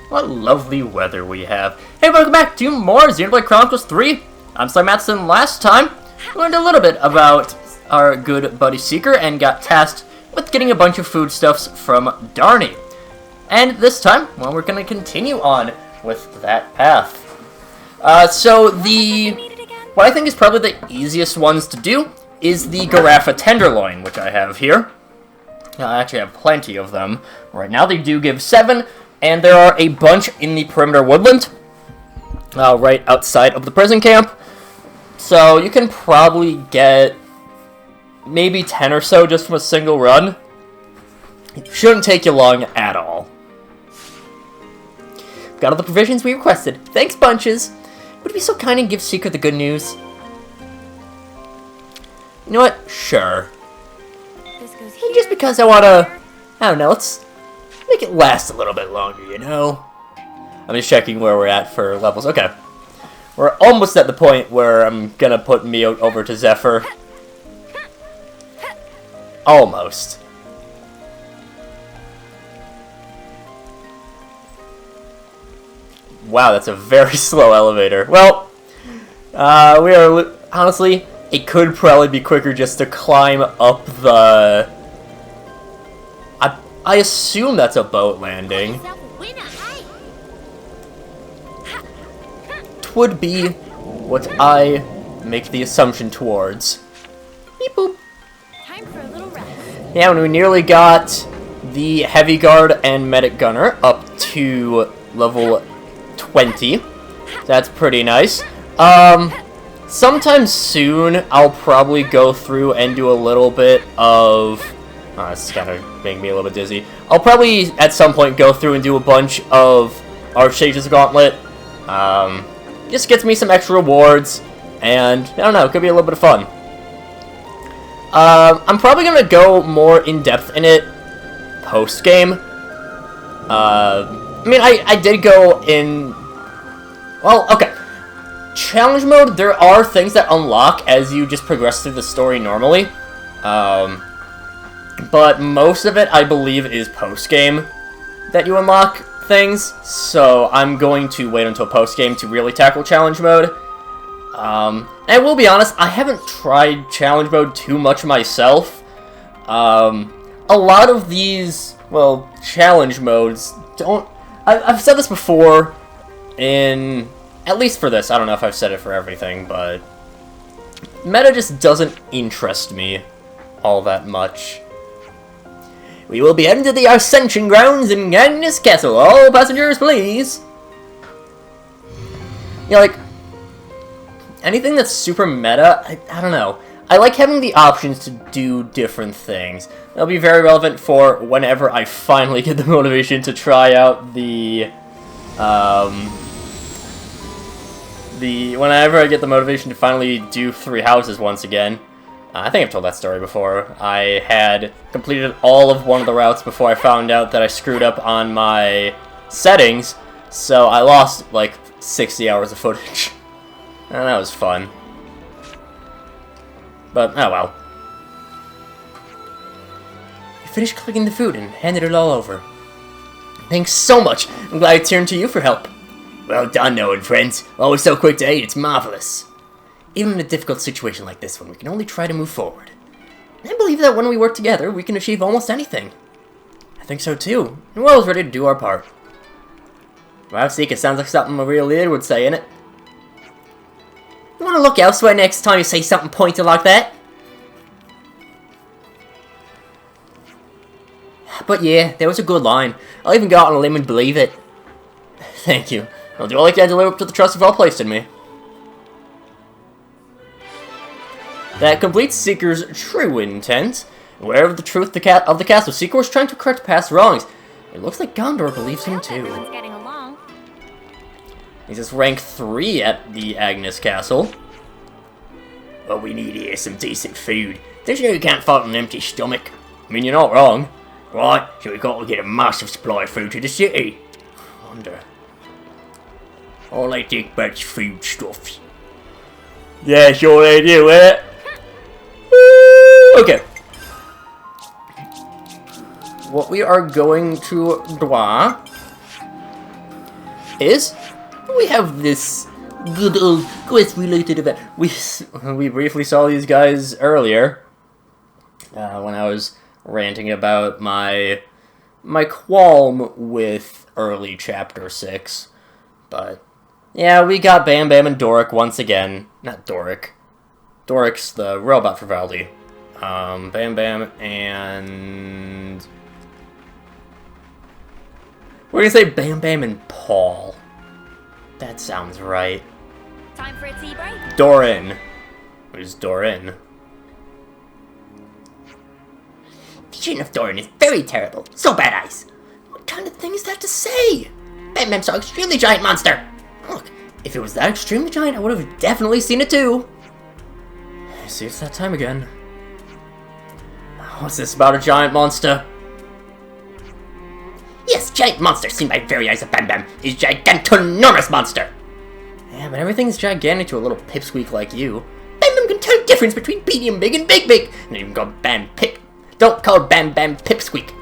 What lovely weather we have. Hey, welcome back to more Xenoblade Chronicles 3. I'm SlayerMathis, and last time we learned a little bit about our good buddy Seeker and got tasked with getting a bunch of foodstuffs from Darny. And this time, well, we're going to continue on with that path. What I think is probably the easiest ones to do is the Garaffa Tenderloin, which I have here. I actually have plenty of them. Right now they do give 7, and there are a bunch in the perimeter woodland, right outside of the prison camp. So you can probably get maybe 10 or so just from a single run. It shouldn't take you long at all. Got all the provisions we requested. Thanks, bunches. Would you be so kind and give Seeker the good news? You know what? Sure. And just because I don't know, let's make it last a little bit longer, you know? I'm just checking where we're at for levels. Okay. We're almost at the point where I'm gonna put me over to Zephyr. Almost. Wow, that's a very slow elevator. Well, honestly, it could probably be quicker just to climb up the... I assume that's a boat landing. It would be what I make the assumption towards. Beep boop. Time for a little rest. Yeah, when we nearly got the Heavy Guard and Medic Gunner up to level 20. That's pretty nice. Sometime soon, I'll probably go through and do a little bit of... it's kind of making me a little bit dizzy. I'll probably, at some point, go through and do a bunch of Archsage's Gauntlet. Just gets me some extra rewards, and, I don't know, it could be a little bit of fun. I'm probably going to go more in-depth in it post-game. I mean, I did go in... Well, okay. Challenge mode, there are things that unlock as you just progress through the story normally. But most of it, I believe, is post-game that you unlock things. So I'm going to wait until post-game to really tackle challenge mode. And I will be honest, I haven't tried challenge mode too much myself. A lot of these, well, challenge modes don't... I've said this before at least for this, I don't know if I've said it for everything, but meta just doesn't interest me all that much. We will be heading to the Ascension Grounds in Agnes Castle. All passengers, please! You know, like, anything that's super meta, I don't know. I like having the options to do different things. That'll be very relevant for whenever I finally get the motivation to try out whenever I get the motivation to finally do 3 houses once again. I think I've told that story before. I had completed all of one of the routes before I found out that I screwed up on my settings, so I lost, like, 60 hours of footage. And that was fun. But, oh well. You finished cooking the food and handed it all over. Thanks so much. I'm glad I turned to you for help. Well done, Owen, friends. Always so quick to aid, it's marvelous. Even in a difficult situation like this one, we can only try to move forward. I believe that when we work together, we can achieve almost anything. I think so too, and we're always ready to do our part. Wow, Seek, it sounds like something a real leader would say, innit? You want to look elsewhere next time you say something pointed like that? But yeah, that was a good line. I'll even go out on a limb and believe it. Thank you. I'll do all I can to live up to the trust you've all placed in me. That completes Seeker's true intent. Aware of the truth of the castle, Seeker was trying to correct past wrongs. It looks like Gondor believes him too. Everyone's getting along. He's just rank 3 at the Agnes Castle. What we need here is some decent food. There's no you can't fight on an empty stomach. I mean, you're not wrong. Right, so we've got to get a massive supply of food to the city. I wonder. All they dig about foodstuffs. Yeah, sure they do, eh? Okay. What we are going to do is we have this good old quest-related event. We briefly saw these guys earlier when I was ranting about my qualm with early Chapter 6. But, yeah, we got Bam Bam and Doric once again. Not Doric. Doric's the robot for Valdi. Bam Bam and... We're gonna say Bam Bam and Paul. That sounds right. Time for a tea break? Doran. Who's Doran? Vision of Doran is very terrible. So bad eyes. What kind of thing is that to say? Bam Bam saw extremely giant monster. Look, if it was that extremely giant, I would have definitely seen it too. See, it's that time again. What's this about a giant monster? Yes, giant monster seen by very eyes of Bam Bam is gigantonormous monster. Yeah, but everything's gigantic to a little pipsqueak like you. Bam Bam can tell the difference between medium big and big big. And even go Bam Pip. Don't call Bam Bam pipsqueak.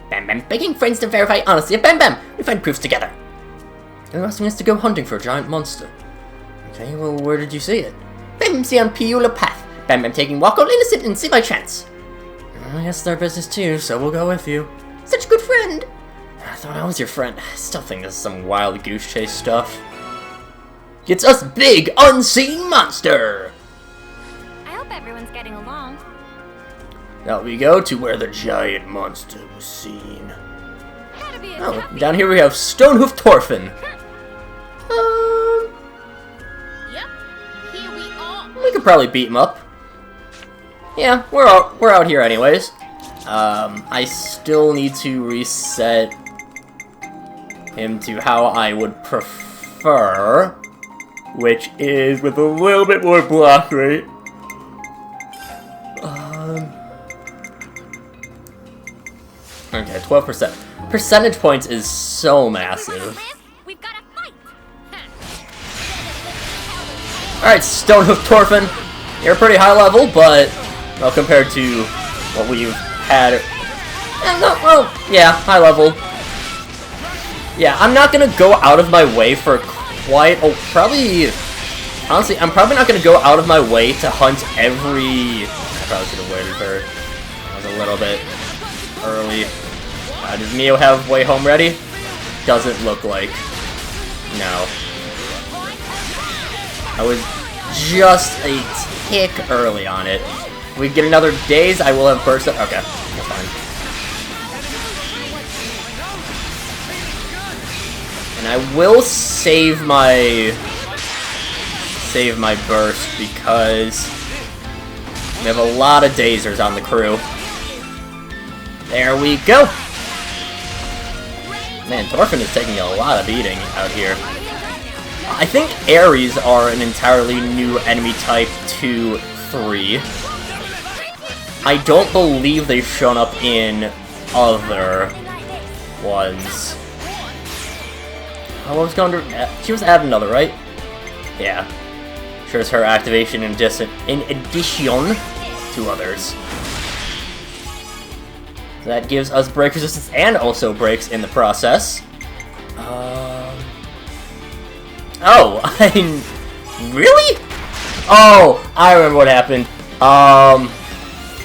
Bam Bam begging friends to verify honesty of Bam Bam. We find proofs together. You're asking us to go hunting for a giant monster. Okay, well, where did you see it? Bam Bam see on Piula Path. Bam Bam taking walk all innocent and see by chance. I guess it's our business too, so we'll go with you. Such a good friend. I thought I was your friend. I still think this is some wild goose chase stuff. It's us big unseen monster! I hope everyone's getting along. Now we go to where the giant monster was seen. Gotta be a Oh, toughie. down here we have Stonehoof Torfin. Yep, here we are. We could probably beat him up. Yeah, we're out here anyways. I still need to reset him to how I would prefer, which is with a little bit more block rate. Okay, 12%. Percentage points is so massive. We've got a fight. Alright, Stonehoof Torfin. You're pretty high level, but, well, compared to what we've had... yeah, high level. Yeah, I'm not gonna go out of my way for quite... Honestly, I'm probably not gonna go out of my way to hunt every... I probably should have waited for... I was a little bit early. Does Mio have Way Home ready? Doesn't look like. No. I was just a tick early on it. We get another daze, I will have burst up. Okay, that's fine. And I will save my burst because we have a lot of dazers on the crew. There we go. Man, Torfin is taking a lot of beating out here. I think Ares are an entirely new enemy type to 3. I don't believe they've shown up in other ones. Oh, what was going to... She was adding another, right? Yeah. Sure as her activation in addition to others. That gives us break resistance and also breaks in the process. Oh, really? Oh, I remember what happened.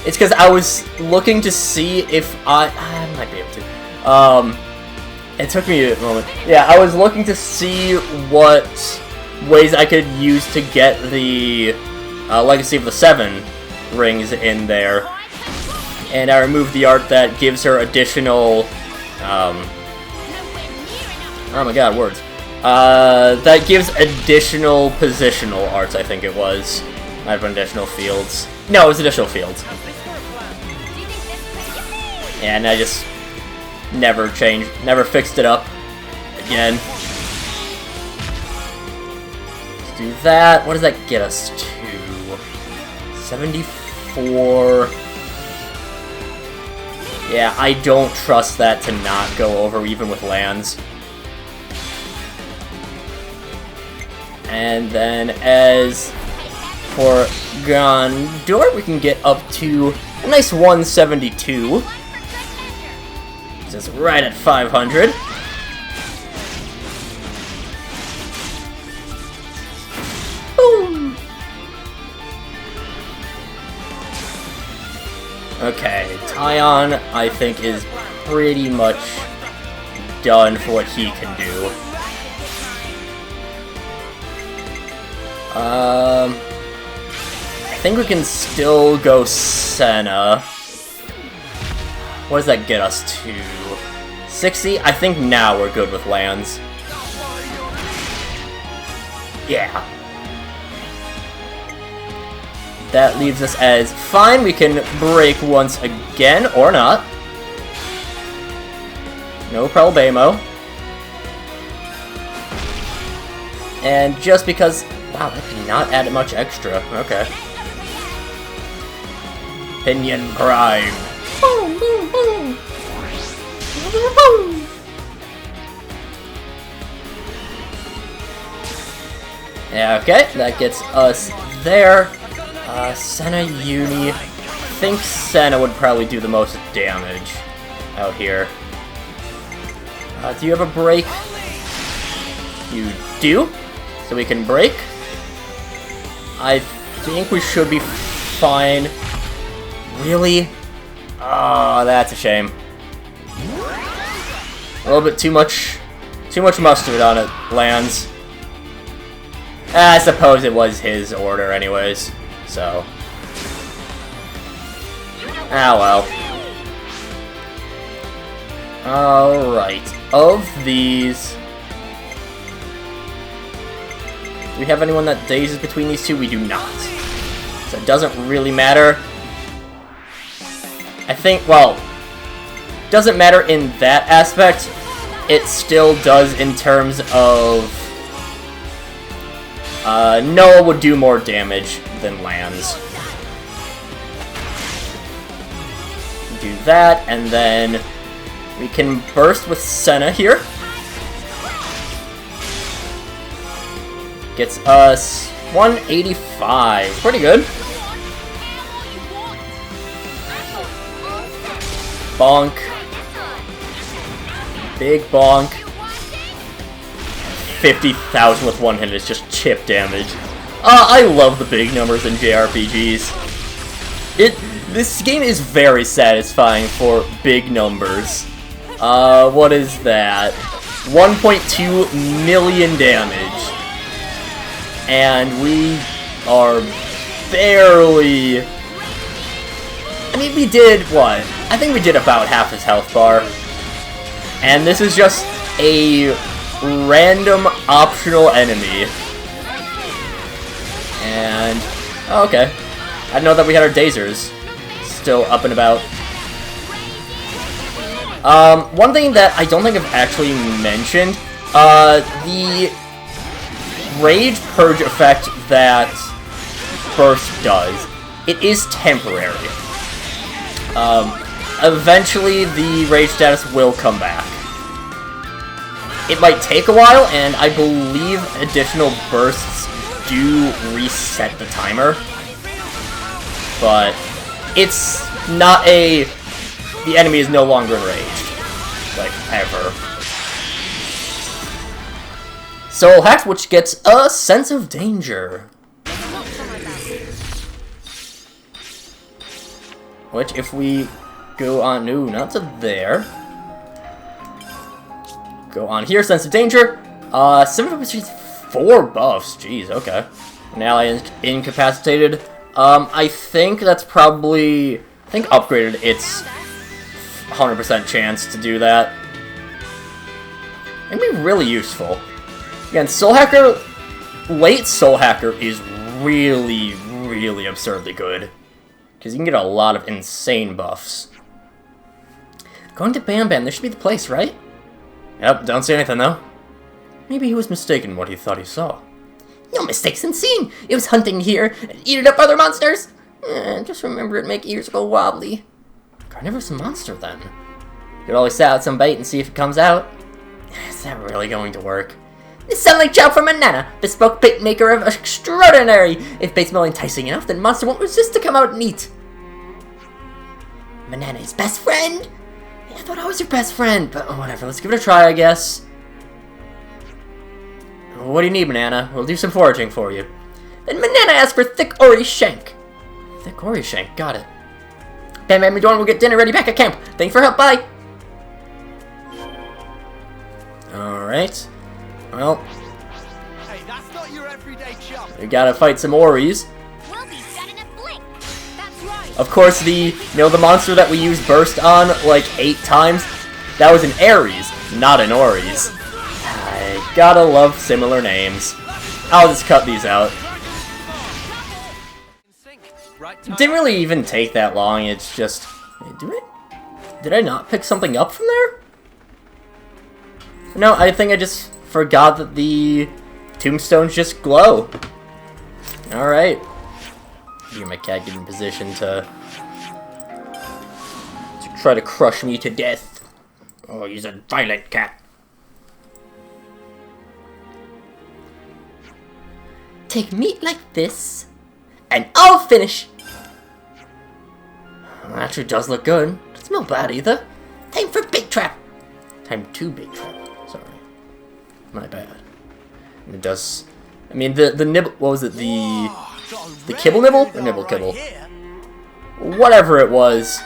It's because I was looking to see if I might be able to. It took me a moment. Yeah, I was looking to see what ways I could use to get the Legacy of the 7 rings in there. And I removed the art that gives her additional, oh my god, words. That gives additional positional arts, I think it was. Might have been additional fields. No, it was additional fields. Yeah, and I just never fixed it up again. Let's do that. What does that get us to? 74... Yeah, I don't trust that to not go over even with lands. And then as for Gondor, we can get up to a nice 172. Just right at 500. Okay, Tyon, I think, is pretty much done for what he can do. I think we can still go Senna. What does that get us to? 60? I think now we're good with lands. Yeah. That leaves us as fine. We can break once again, or not. No problemo. And just because... Wow, that did not add much extra. Okay. Pinion Prime. Boom, boom, boom. Yeah, okay, that gets us there. Senna Uni. I think Senna would probably do the most damage out here. Do you have a break? You do? So we can break. I think we should be fine. Really? Oh, that's a shame. A little bit too much mustard on it, lands. I suppose it was his order anyways, so. Ah well. Alright, of these... Do we have anyone that dazes between these two? We do not. So it doesn't really matter. I think, well, doesn't matter in that aspect. It still does in terms of... Noah would do more damage than lands. Do that, and then we can burst with Senna here. Gets us 185. Pretty good. Bonk. Big bonk. 50,000 with one hit is just chip damage. I love the big numbers in JRPGs. This game is very satisfying for big numbers. What is that? 1.2 million damage. And we are barely... I mean, we did, what? I think we did about half his health bar. And this is just a random optional enemy. And... oh, okay. I didn't know that we had our dazers still up and about. One thing that I don't think I've actually mentioned, the Rage Purge effect that Burst does, it is temporary. Eventually the Rage status will come back. It might take a while, and I believe additional bursts do reset the timer. But it's not a... the enemy is no longer enraged. Like, ever. Soul Hack, which gets a sense of danger. Which, if we go on... no, not to there. Go on here, sense of danger. 4 buffs. Jeez, okay. An ally is incapacitated. I think that's probably... I think upgraded its 100% chance to do that. It'd be really useful. Again, Soul Hacker... late Soul Hacker is really, really absurdly good. Because you can get a lot of insane buffs. Going to Bam Bam, this should be the place, right? Yep, don't see anything though. Maybe he was mistaken in what he thought he saw. No mistakes in seeing. It was hunting here and eating up other monsters. Just remember it make ears go wobbly. Carnivorous monster then. Could always set out some bait and see if it comes out. Is that really going to work? This sounds like chow from Manana, bespoke bait maker of extraordinary. If bait smell enticing enough, then monster won't resist to come out and eat. Manana is best friend? I thought I was your best friend, but Whatever, let's give it a try, I guess. What do you need, Banana? We'll do some foraging for you. Then Manana asked for thick Ori Shank. Thick Ori Shank, got it. Bam Bam and Dawn will get dinner ready back at camp. Thanks for help, bye! Alright. Well, Hey, that's not your everyday chump. we gotta fight some Oris. We'll be done in a blink. That's right. Of course, the monster that we used Burst on like 8 times, that was an Ares, not an Oris. I gotta love similar names. I'll just cut these out. It didn't really even take that long, it's just... Did I not pick something up from there? No, I think I just forgot that the tombstones just glow. Alright. Get my cat in position to try to crush me to death. Oh, he's a violent cat. Take meat like this, and I'll finish. Well, that sure does look good. Doesn't smell bad either. Time for Big Trap. Time to Big Trap. Sorry. My bad. And it does... I mean, the nibble... What was it? The kibble nibble? Or nibble kibble? Whatever it was.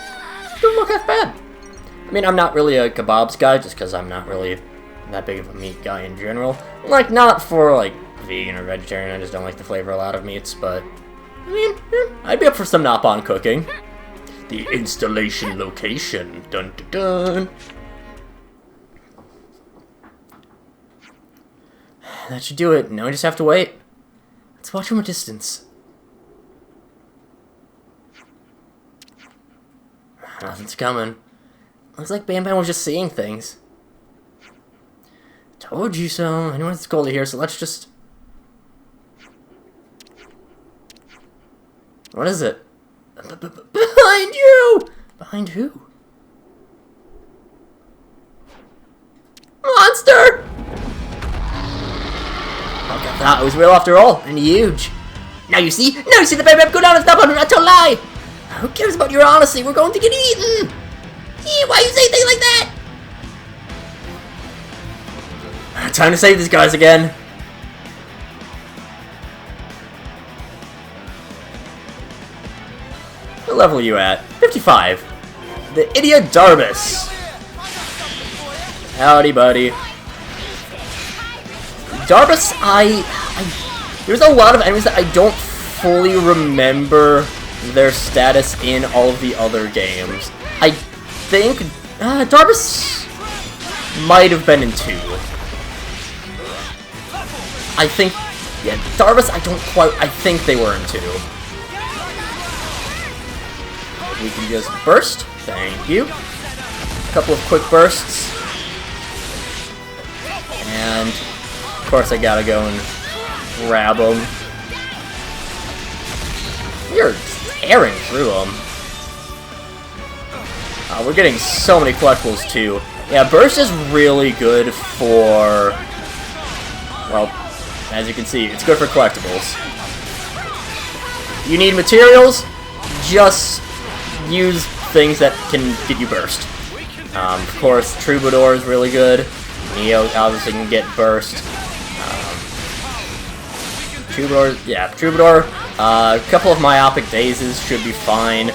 Didn't look that bad. I mean, I'm not really a kebabs guy, just because I'm not really that big of a meat guy in general. Like, not for, like, vegan or vegetarian, I just don't like the flavor of a lot of meats, but... I mean, I'd be up for some Nap-On cooking. The installation location. Dun dun dun. That should do it. Now we just have to wait. Let's watch from a distance. Nothing's coming. Looks like Bam Bam was just seeing things. Told you so. I know it's cold here, so let's just... What is it? Behind you! Behind who? Monster! Okay, I thought it was real after all, and huge. Now you see the Bam Bam go down and stop on not to lie. Who cares about your honesty? We're going to get eaten. Why you say things like that? Time to save these guys again. What level are you at? 55. The idiot Darbus. Howdy, buddy. Darbus, there's a lot of enemies that I don't fully remember their status in all of the other games. I think Darbus might have been in 2. I think, yeah, Darbus, I think they were in 2. We can just burst. Thank you. A couple of quick bursts. And, of course, I gotta go and grab them. You're tearing through them. We're getting so many collectibles, too. Yeah, burst is really good for... Well, as you can see, it's good for collectibles. You need materials? Just use things that can get you burst. Of course, Troubadour is really good. Neo obviously can get burst. Troubadour. A couple of Myopic Dazes should be fine.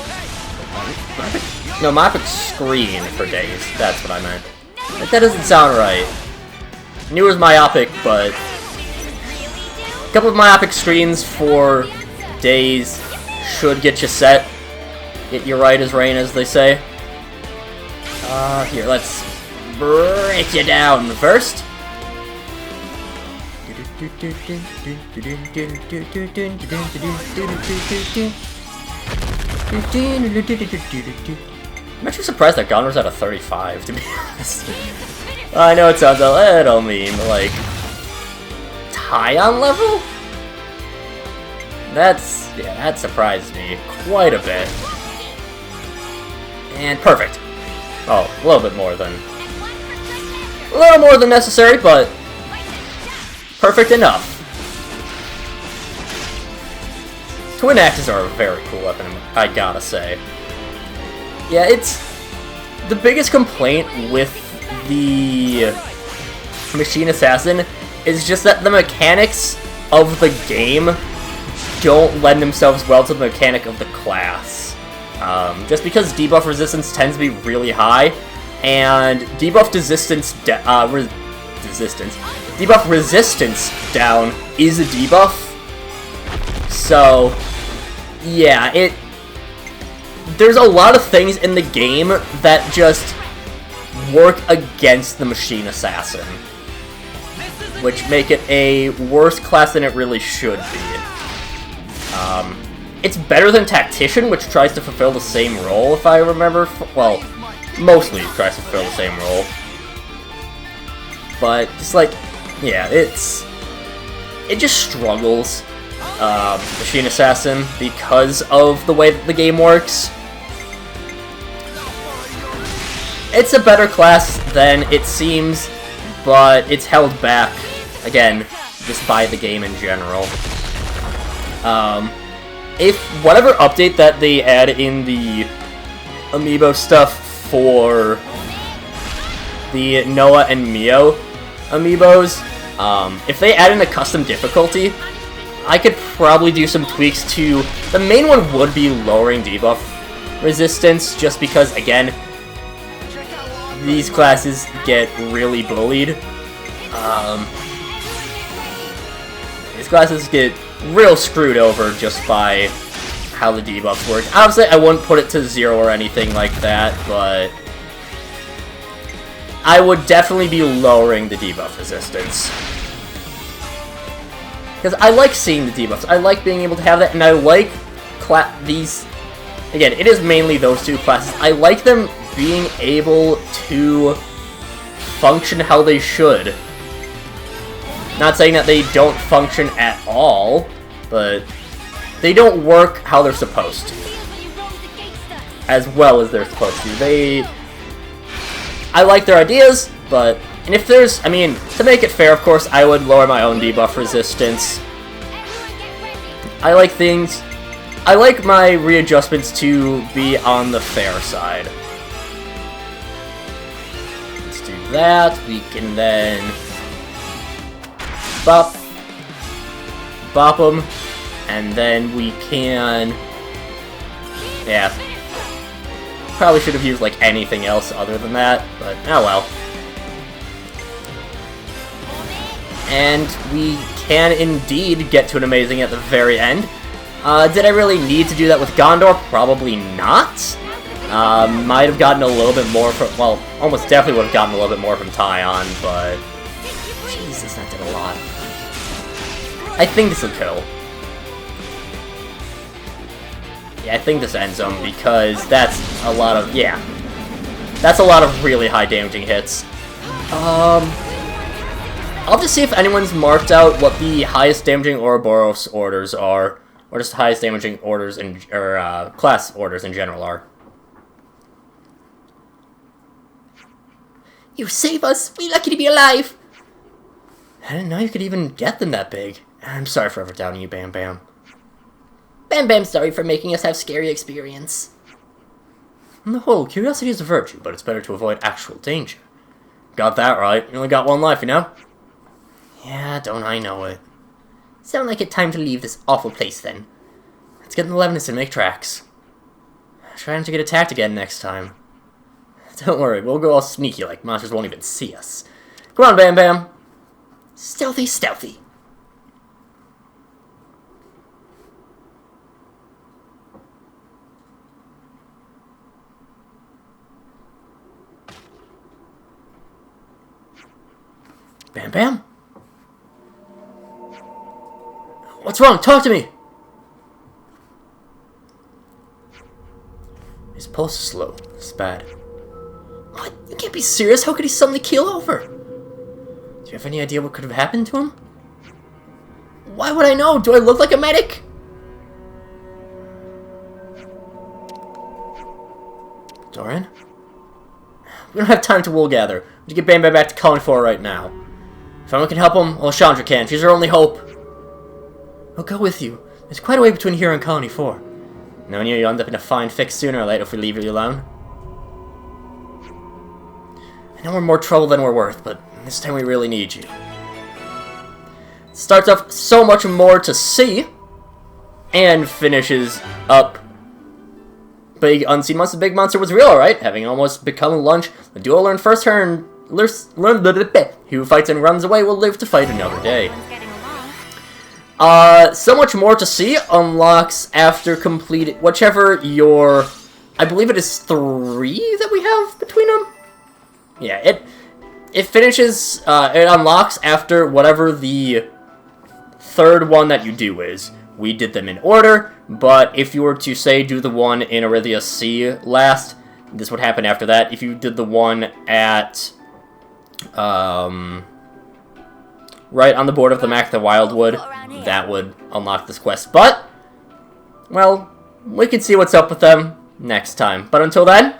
No, Myopic Screen for Daze. That's what I meant. That doesn't sound right. Knew it was Myopic, but... A couple of Myopic Screens for Daze should get you set. Get you right as rain, as they say. Here, let's break you down first. I'm actually surprised that Gonner's at a 35, to be honest. I know it sounds a little mean, but like... high on level? That surprised me quite a bit. And perfect. Oh, a little bit more than... A little more than necessary, but... perfect enough. Twin Axes are a very cool weapon, I gotta say. Yeah, it's... The biggest complaint with the Machine Assassin is just that the mechanics of the game don't lend themselves well to the mechanic of the class. just because debuff resistance tends to be really high, and debuff debuff resistance down is a debuff. So, yeah, there's a lot of things in the game that just work against the Machine Assassin, which make it a worse class than it really should be. It's better than Tactician, which tries to fulfill the same role, if I remember. Well, mostly tries to fulfill the same role. But, just like, yeah, it just struggles, Machine Assassin, because of the way that the game works. It's a better class than it seems, but it's held back, again, just by the game in general. If whatever update that they add in the amiibo stuff for the Noah and Mio amiibos, if they add in a custom difficulty, I could probably do some tweaks to... The main one would be lowering debuff resistance, just because, again, these classes get really bullied. These classes get real screwed over just by how the debuffs work. Obviously, I wouldn't put it to 0 or anything like that, but I would definitely be lowering the debuff resistance. Because I like seeing the debuffs. I like being able to have that, and I like these... Again, it is mainly those two classes. I like them being able to function how they should. Not saying that they don't function at all, but they don't work how they're supposed to. As well as they're supposed to. I like their ideas, but... And if there's... I mean, to make it fair, of course, I would lower my own debuff resistance. I like things... I like my readjustments to be on the fair side. Let's do that. We can then... Bop them, and then we can... Yeah. Probably should have used, like, anything else other than that, but oh well. And we can indeed get to an amazing at the very end. Did I really need to do that with Gondor? Probably not. Might have gotten a little bit more from... Well, almost definitely would have gotten a little bit more from Tyon, but... Jesus, that did a lot. I think this will kill. Yeah, I think this ends him, because that's a lot of... Yeah. That's a lot of really high damaging hits. I'll just see if anyone's marked out what the highest damaging Ouroboros orders are. Or just highest damaging orders or class orders in general are. You save us! We're lucky to be alive! I didn't know you could even get them that big. I'm sorry for ever doubting you, Bam Bam. Bam Bam's sorry for making us have scary experience. On the whole, curiosity is a virtue, but it's better to avoid actual danger. Got that right. You only got one life, you know? Yeah, don't I know it. Sound like it's time to leave this awful place, then. Let's get in the Lebanus and make tracks. Try not to get attacked again next time. Don't worry, we'll go all sneaky like monsters won't even see us. Come on, Bam Bam! Stealthy, stealthy. Bam Bam? What's wrong? Talk to me! His pulse is slow. It's bad. What? You can't be serious. How could he suddenly keel over? Do you have any idea what could have happened to him? Why would I know? Do I look like a medic? Doran? We don't have time to wool gather. We have to get Bam Bam back to Colony 4 right now. If anyone can help him, well, Chandra can. She's our only hope. I'll go with you. There's quite a way between here and Colony 4. Knowing you'll end up in a fine fix sooner or later if we leave you alone. I know we're more trouble than we're worth, but this time we really need you. Starts off so much more to see, and finishes up big unseen monster, big monster was real, alright? Having almost become lunch, the duo learned first turn, who fights and runs away will live to fight another day. Everyone's getting along. So much more to see unlocks after completing whichever your, I believe it is 3 that we have between them. Yeah, it finishes, it unlocks after whatever the third one that you do is. We did them in order, but if you were to, say, do the one in Arithia C last, this would happen after that. If you did the one at, right on the board of the Mac the Wildwood, that would unlock this quest. But, well, we can see what's up with them next time. But until then,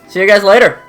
see you guys later.